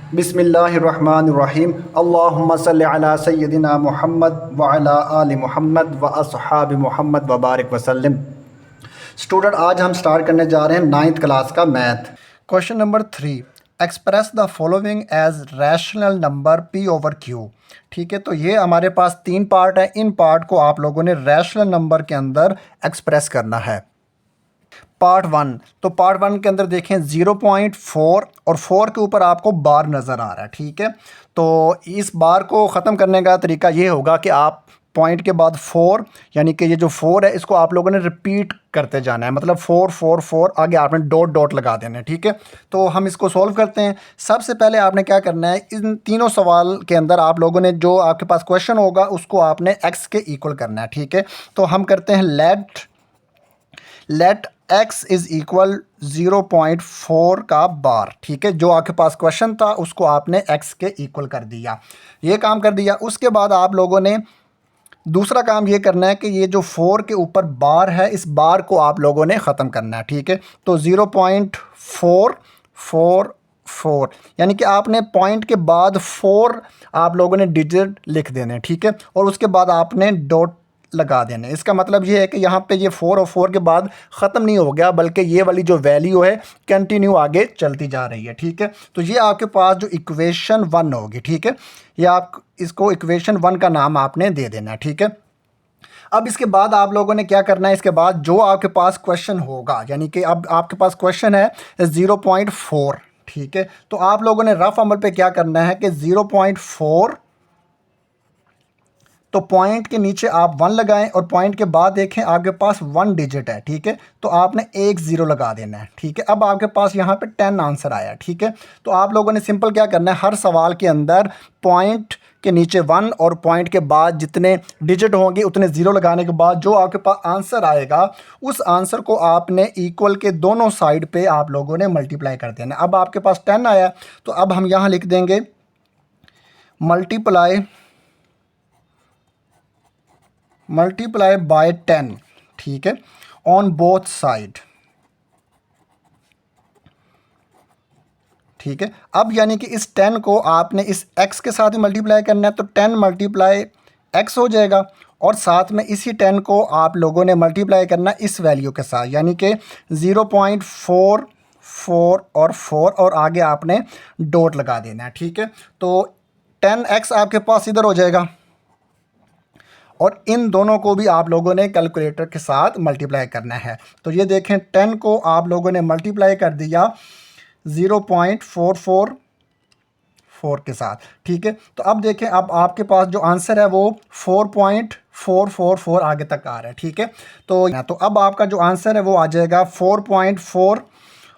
बिस्मिल्लाहिर्रहमानिर्रहीम। अल्लाहुम्मा सल्लि अला सय्यदिना मुहम्मद व अला आलि मुहम्मद व अस्हाबि मुहम्मद व बारिक वसल्लम। स्टूडेंट, आज हम स्टार्ट करने जा रहे हैं 9th क्लास का math. Question number 3, express the following as rational number P over Q. ठीक है, तो ये हमारे पास 3 पार्ट है। इन पार्ट को आप लोगों ने रैशनल नंबर के अंदर एक्सप्रेस करना है। पार्ट 1, तो पार्ट 1 के अंदर देखें 0.4 और 4 के ऊपर आपको बार नज़र आ रहा है। ठीक है, तो इस बार को ख़त्म करने का तरीका ये होगा कि आप पॉइंट के बाद 4, यानी कि ये जो 4 है इसको आप लोगों ने रिपीट करते जाना है, मतलब 4 4 4 आगे आपने डॉट डॉट लगा देना है। ठीक है, तो हम इसको सॉल्व करते हैं। सबसे पहले आपने क्या करना है, इन तीनों सवाल के अंदर आप लोगों ने जो आपके पास क्वेश्चन होगा उसको आपने x के इक्वल करना है। ठीक है, तो हम करते हैं लेट x इज़ इक्वल 0.4 का बार। ठीक है, जो आपके पास क्वेश्चन था उसको आपने x के इक्वल कर दिया, ये काम कर दिया। उसके बाद आप लोगों ने दूसरा काम ये करना है कि ये जो 4 के ऊपर बार है इस बार को आप लोगों ने ख़त्म करना है। ठीक है, तो 0.444, यानी कि आपने पॉइंट के बाद 4 आप लोगों ने डिजिट लिख देने हैं। ठीक है, और उसके बाद आपने डॉट लगा देने। इसका मतलब ये है कि यहाँ पे ये 4 और 4 के बाद ख़त्म नहीं हो गया, बल्कि ये वाली जो वैल्यू है कंटिन्यू आगे चलती जा रही है। ठीक है, तो ये आपके पास जो इक्वेशन 1 होगी। ठीक है, ये आप इसको इक्वेशन 1 का नाम आपने दे देना है। ठीक है, अब इसके बाद आप लोगों ने क्या करना है, इसके बाद जो आपके पास क्वेश्चन होगा, यानी कि अब आपके पास क्वेश्चन है 0.4। ठीक है, तो आप लोगों ने रफ अमल पे क्या करना है कि 0.4, तो पॉइंट के नीचे आप 1 लगाएं और पॉइंट के बाद देखें आपके पास 1 डिजिट है। ठीक है, तो आपने एक 0 लगा देना है। ठीक है, अब आपके पास यहाँ पे 10 आंसर आया। ठीक है, तो आप लोगों ने सिंपल क्या करना है, हर सवाल के अंदर पॉइंट के नीचे 1 और पॉइंट के बाद जितने डिजिट होंगे उतने 0 लगाने के बाद जो आपके पास आंसर आएगा उस आंसर को आपने इक्वल के दोनों साइड पे आप लोगों ने मल्टीप्लाई कर देना। अब आपके पास 10 आया, तो अब हम यहाँ लिख देंगे मल्टीप्लाई बाय 10। ठीक है, ऑन बोथ साइड। ठीक है, अब यानी कि इस 10 को आपने इस x के साथ ही मल्टीप्लाई करना है, तो 10 मल्टीप्लाई x हो जाएगा, और साथ में इसी 10 को आप लोगों ने मल्टीप्लाई करना इस वैल्यू के साथ, यानी कि 0.44 और 4 और आगे आपने डॉट लगा देना है। ठीक है, तो 10x आपके पास इधर हो जाएगा, और इन दोनों को भी आप लोगों ने कैलकुलेटर के साथ मल्टीप्लाई करना है। तो ये देखें 10 को आप लोगों ने मल्टीप्लाई कर दिया 0.444 के साथ। ठीक है, तो अब देखें अब आपके पास जो आंसर है वो 4.444 आगे तक आ रहा है। ठीक है, तो अब आपका जो आंसर है वो आ जाएगा 4.4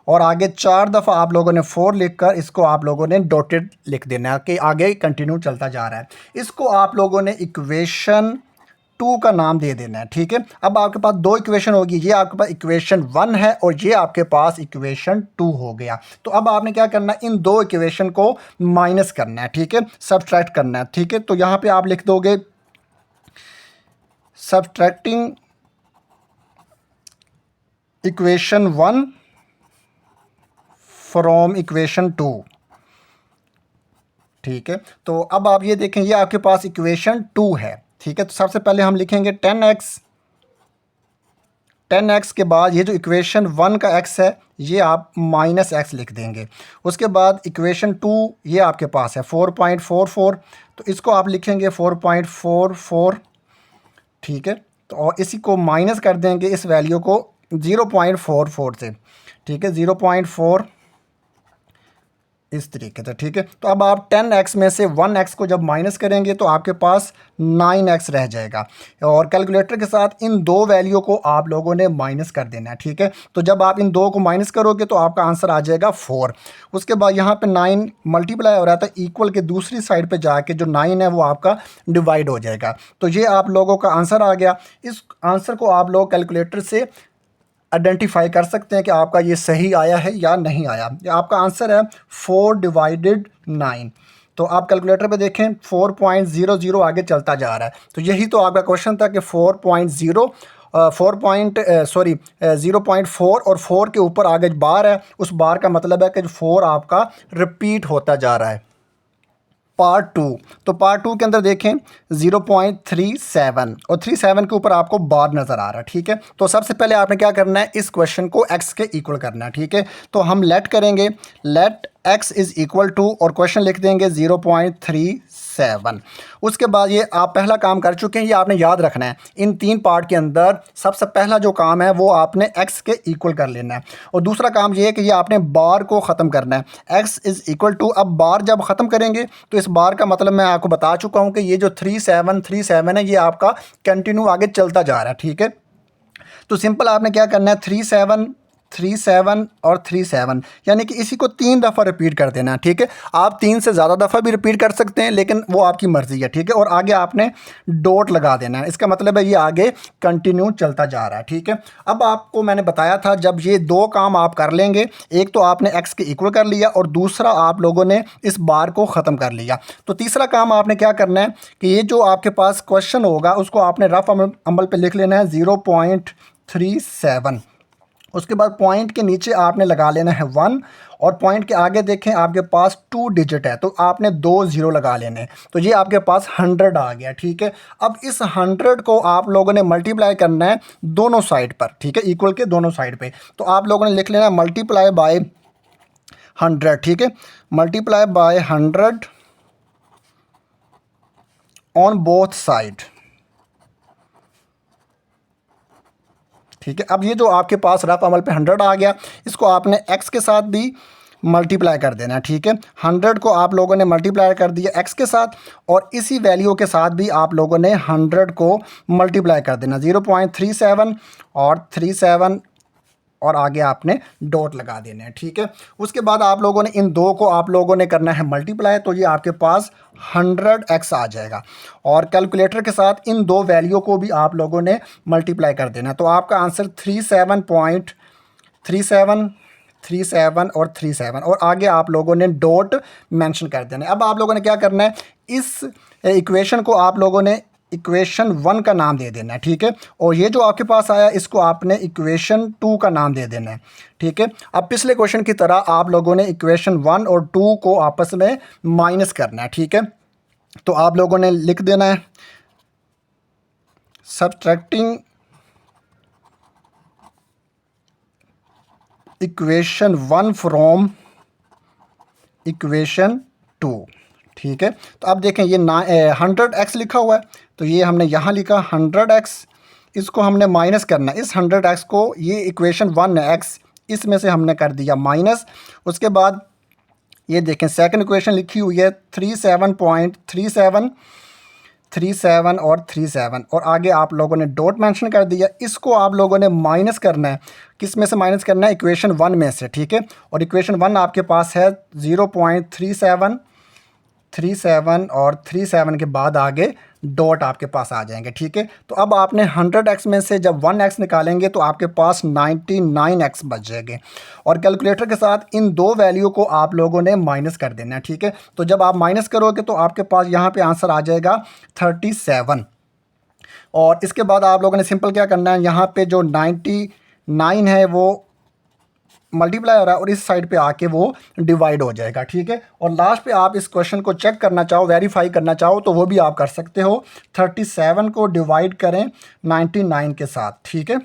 और आगे 4 दफ़ा आप लोगों ने 4 लिखकर इसको आप लोगों ने डॉटेड लिख देना है कि आगे कंटिन्यू चलता जा रहा है। इसको आप लोगों ने इक्वेशन 2 का नाम दे देना है। ठीक है, अब आपके पास 2 इक्वेशन होगी, ये आपके पास इक्वेशन 1 है और ये आपके पास इक्वेशन 2 हो गया। तो अब आपने क्या करना है, इन 2 इक्वेशन को माइनस करना है। ठीक है, सब्ट्रैक्ट करना है। ठीक है, तो यहाँ पे आप लिख दोगे सब्ट्रैक्टिंग इक्वेशन 1 फ्रॉम इक्वेशन 2। ठीक है, तो अब आप ये देखें ये आपके पास इक्वेशन 2 है। ठीक है, तो सबसे पहले हम लिखेंगे 10x के बाद ये जो इक्वेशन 1 का x है ये आप माइनस x लिख देंगे। उसके बाद इक्वेशन 2 ये आपके पास है 4.44, तो इसको आप लिखेंगे 4.44। ठीक है, तो और इसी को माइनस कर देंगे इस वैल्यू को 0.44 से। ठीक है, 0.4 इस तरीके से। ठीक है, तो अब आप 10x में से 1x को जब माइनस करेंगे तो आपके पास 9x रह जाएगा, और कैलकुलेटर के साथ इन 2 वैल्यू को आप लोगों ने माइनस कर देना है। ठीक है, तो जब आप इन 2 को माइनस करोगे तो आपका आंसर आ जाएगा 4। उसके बाद यहाँ पे 9 मल्टीप्लाई हो रहा था, इक्वल के दूसरी साइड पे जाके जो 9 है वो आपका डिवाइड हो जाएगा। तो ये आप लोगों का आंसर आ गया। इस आंसर को आप लोग कैलकुलेटर से आइडेंटिफाई कर सकते हैं कि आपका ये सही आया है या नहीं आया। आपका आंसर है 4/9। तो आप कैलकुलेटर पे देखें 4.00 आगे चलता जा रहा है। तो यही तो आपका क्वेश्चन था कि 4.0 0.4 और 4 के ऊपर आगे बार है, उस बार का मतलब है कि 4 आपका रिपीट होता जा रहा है। पार्ट 2, तो पार्ट 2 के अंदर देखें 0.37 और 37 के ऊपर आपको बार नज़र आ रहा है, ठीक है। तो सबसे पहले आपने क्या करना है, इस क्वेश्चन को x के इक्वल करना है, ठीक है। तो हम लेट करेंगे, let x is equal to और क्वेश्चन लिख देंगे 0.37। उसके बाद ये आप पहला काम कर चुके हैं, ये आपने याद रखना है। इन 3 पार्ट के अंदर सबसे पहला जो काम है वो आपने x के इक्वल कर लेना है, और दूसरा काम ये है कि ये आपने बार को ख़त्म करना है। x इज़ इक्वल टू, अब बार जब ख़त्म करेंगे तो इस बार का मतलब मैं आपको बता चुका हूँ कि ये जो 3737 है ये आपका कंटिन्यू आगे चलता जा रहा है, ठीक है। तो सिंपल आपने क्या करना है, 37 और 37 यानी कि इसी को 3 दफ़ा रिपीट कर देना है, ठीक है। आप 3 से ज़्यादा दफ़ा भी रिपीट कर सकते हैं, लेकिन वो आपकी मर्ज़ी है, ठीक है। और आगे आपने डॉट लगा देना है, इसका मतलब है ये आगे कंटिन्यू चलता जा रहा है, ठीक है। अब आपको मैंने बताया था जब ये 2 काम आप कर लेंगे, एक तो आपने x के इक्वल कर लिया और दूसरा आप लोगों ने इस बार को ख़त्म कर लिया, तो तीसरा काम आपने क्या करना है कि ये जो आपके पास क्वेश्चन होगा उसको आपने रफ अमल पे लिख लेना है 0.37। उसके बाद पॉइंट के नीचे आपने लगा लेना है 1 और पॉइंट के आगे देखें आपके पास 2 डिजिट है, तो आपने 2 ज़ीरो लगा लेने, तो ये आपके पास 100 आ गया, ठीक है। अब इस 100 को आप लोगों ने मल्टीप्लाई करना है दोनों साइड पर, ठीक है, इक्वल के दोनों साइड पे। तो आप लोगों ने लिख लेना मल्टीप्लाई बाय 100, ठीक है, multiply by 100 on both side, ठीक है। अब ये जो आपके पास रफ अमल पे 100 आ गया, इसको आपने x के साथ भी मल्टीप्लाई कर देना है, ठीक है। 100 को आप लोगों ने मल्टीप्लाई कर दिया x के साथ, और इसी वैल्यू के साथ भी आप लोगों ने 100 को मल्टीप्लाई कर देना 0.37 और 37 और आगे आपने डॉट लगा देना है, ठीक है। उसके बाद आप लोगों ने इन 2 को आप लोगों ने करना है मल्टीप्लाई, तो ये आपके पास 100x आ जाएगा, और कैलकुलेटर के साथ इन 2 वैल्यू को भी आप लोगों ने मल्टीप्लाई कर देना, तो आपका आंसर 37.37 और 37 और आगे आप लोगों ने डॉट मेंशन कर देना है। अब आप लोगों ने क्या करना है, इस इक्वेशन को आप लोगों ने इक्वेशन 1 का नाम दे देना है, ठीक है। और ये जो आपके पास आया इसको आपने इक्वेशन 2 का नाम दे देना है, ठीक है। अब पिछले क्वेश्चन की तरह आप लोगों ने इक्वेशन 1 और 2 को आपस में माइनस करना है, ठीक है। तो आप लोगों ने लिख देना है सब्ट्रैक्टिंग इक्वेशन 1 फ्रॉम इक्वेशन 2, ठीक है। तो अब देखें ये 100x लिखा हुआ है, तो ये हमने यहाँ लिखा 100x, इसको हमने माइनस करना है, इस 100x को, ये इक्वेशन 1 है x, इसमें से हमने कर दिया माइनस। उसके बाद ये देखें सेकंड इक्वेशन लिखी हुई है 37.37 और 37 और आगे आप लोगों ने डॉट मेंशन कर दिया, इसको आप लोगों ने माइनस करना है, किस में से माइनस करना है, इक्वेशन 1 में से, ठीक है। और इक्वेशन 1 आपके पास है 0.37 और 37 के बाद आगे डॉट आपके पास आ जाएंगे, ठीक है। तो अब आपने 100x में से जब 1x निकालेंगे तो आपके पास 99x बच जाएंगे, और कैलकुलेटर के साथ इन 2 वैल्यू को आप लोगों ने माइनस कर देना है, ठीक है। तो जब आप माइनस करोगे तो आपके पास यहाँ पे आंसर आ जाएगा 37, और इसके बाद आप लोगों ने सिंपल क्या करना है, यहाँ पे जो 99 है वो मल्टीप्लाई हो रहा है और इस साइड पे आके वो डिवाइड हो जाएगा, ठीक है। और लास्ट पे आप इस क्वेश्चन को चेक करना चाहो, वेरीफाई करना चाहो तो वो भी आप कर सकते हो, 37 को डिवाइड करें 99 के साथ, ठीक है।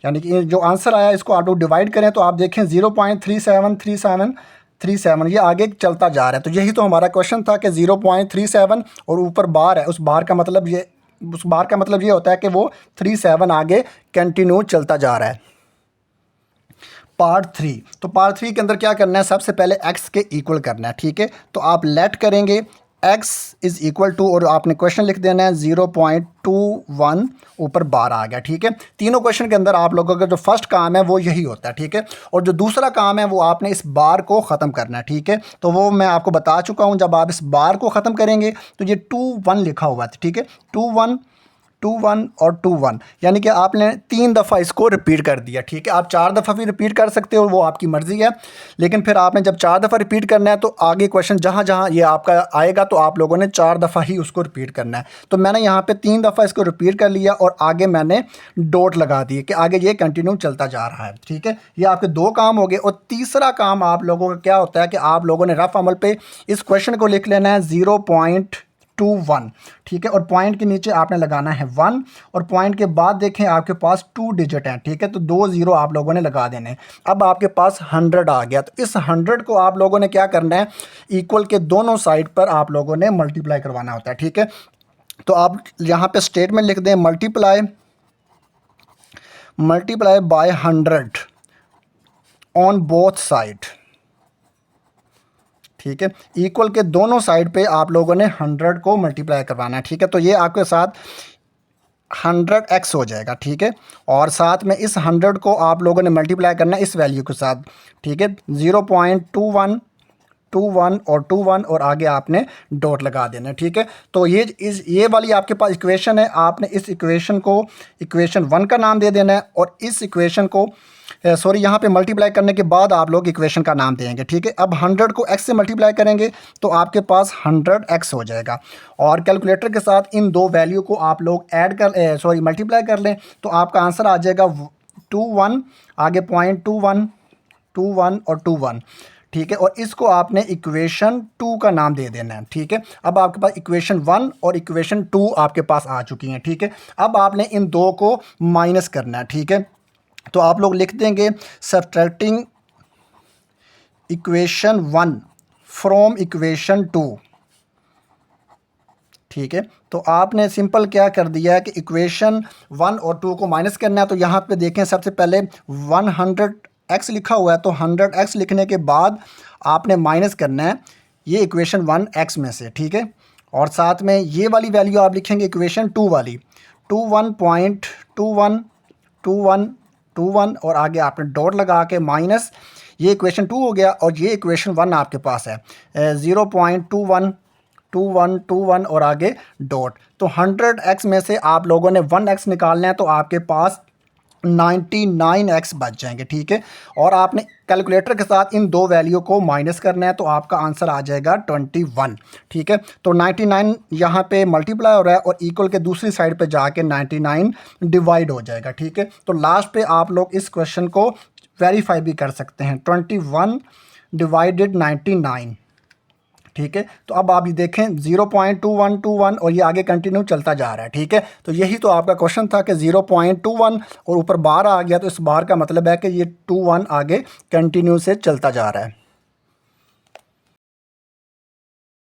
यानी कि जो आंसर आया इसको आप लोग डिवाइड करें तो आप देखें 0.3737 ये आगे चलता जा रहा है। तो यही तो हमारा क्वेश्चन था कि 0.37 और ऊपर बार है, उस बार का मतलब ये होता है कि वो 37 आगे कंटिन्यू चलता जा रहा है। पार्ट 3, तो पार्ट 3 के अंदर क्या करना है, सबसे पहले x के इक्वल करना है, ठीक है। तो आप लेट करेंगे x इज़ इक्वल टू और आपने क्वेश्चन लिख देना है 0.21 ऊपर बार आ गया, ठीक है। तीनों क्वेश्चन के अंदर आप लोगों का जो फर्स्ट काम है वो यही होता है, ठीक है। और जो दूसरा काम है वो आपने इस बार को ख़त्म करना है, ठीक है। तो वो मैं आपको बता चुका हूँ, जब आप इस बार को ख़त्म करेंगे तो ये 21 लिखा हुआ था, ठीक है। 2 1 और 2 1, यानी कि आपने 3 दफ़ा इसको रिपीट कर दिया। ठीक है, आप 4 दफ़ा भी रिपीट कर सकते हो, वो आपकी मर्ज़ी है, लेकिन फिर आपने जब 4 दफ़ा रिपीट करना है तो आगे क्वेश्चन जहाँ जहाँ ये आपका आएगा तो आप लोगों ने 4 दफ़ा ही उसको रिपीट करना है। तो मैंने यहाँ पे 3 दफ़ा इसको रिपीट कर लिया और आगे मैंने डॉट लगा दिए कि आगे ये कंटिन्यू चलता जा रहा है। ठीक है, ये आपके 2 काम हो गए। और तीसरा काम आप लोगों का क्या होता है कि आप लोगों ने रफ अमल पे इस क्वेश्चन को लिख लेना है 0.21। ठीक है, और पॉइंट के नीचे आपने लगाना है 1 और पॉइंट के बाद देखें आपके पास 2 डिजिट हैं। ठीक है, तो 2 0 आप लोगों ने लगा देने हैं। अब आपके पास 100 आ गया, तो इस 100 को आप लोगों ने क्या करना है, इक्वल के दोनों साइड पर आप लोगों ने मल्टीप्लाई करवाना होता है। ठीक है, तो आप यहाँ पे स्टेटमेंट लिख दें multiply by 100 on both side. ठीक है, इक्वल के दोनों साइड पे आप लोगों ने 100 को मल्टीप्लाई करवाना है। ठीक है, तो ये आपके साथ 100x हो जाएगा। ठीक है, और साथ में इस 100 को आप लोगों ने मल्टीप्लाई करना है इस वैल्यू के साथ। ठीक है, 0.21 21 और 21 और आगे आपने डॉट लगा देना है। ठीक है, तो ये वाली आपके पास इक्वेशन है, आपने इस इक्वेशन को इक्वेशन 1 का नाम दे देना है और इस इक्वेशन को सॉरी यहाँ पे मल्टीप्लाई करने के बाद आप लोग इक्वेशन का नाम देंगे। ठीक है, अब 100 को x से मल्टीप्लाई करेंगे तो आपके पास 100x हो जाएगा और कैलकुलेटर के साथ इन दो वैल्यू को आप लोग मल्टीप्लाई कर लें तो आपका आंसर आ जाएगा 21, आगे 0.21 21 और 21। ठीक है, और इसको आपने इक्वेशन 2 का नाम दे देना है। ठीक है, अब आपके पास इक्वेशन 1 और इक्वेशन 2 आपके पास आ चुकी हैं। ठीक है, अब आपने इन दो को माइनस करना है। ठीक है, तो आप लोग लिख देंगे सब्ट्रैक्टिंग इक्वेशन 1 फ्रॉम इक्वेशन 2। ठीक है, तो आपने सिंपल क्या कर दिया है कि इक्वेशन 1 और 2 को माइनस करना है। तो यहाँ पे देखें सबसे पहले 100x लिखा हुआ है, तो 100x लिखने के बाद आपने माइनस करना है ये इक्वेशन 1x में से। ठीक है, और साथ में ये वाली वैल्यू आप लिखेंगे इक्वेशन 2 वाली 21.21 21 21 और आगे आपने डॉट लगा के माइनस ये इक्वेशन 2 हो गया और ये इक्वेशन 1 आपके पास है 0.21 21 21 और आगे डॉट। तो 100x में से आप लोगों ने 1x निकालना है तो आपके पास 99x बच जाएंगे। ठीक है, और आपने कैलकुलेटर के साथ इन दो वैल्यू को माइनस करना है तो आपका आंसर आ जाएगा 21। ठीक है, तो 99 यहाँ पे मल्टीप्लाई हो रहा है और इक्वल के दूसरी साइड पे जाके 99 डिवाइड हो जाएगा। ठीक है, तो लास्ट पे आप लोग इस क्वेश्चन को वेरीफाई भी कर सकते हैं 21 डिवाइडेड 99। ठीक है, तो अब आप ये देखें 0.2121 और ये आगे कंटिन्यू चलता जा रहा है। ठीक है, तो यही तो आपका क्वेश्चन था कि 0.21 और ऊपर बार आ गया, तो इस बार का मतलब है कि ये 21 आगे कंटिन्यू से चलता जा रहा है।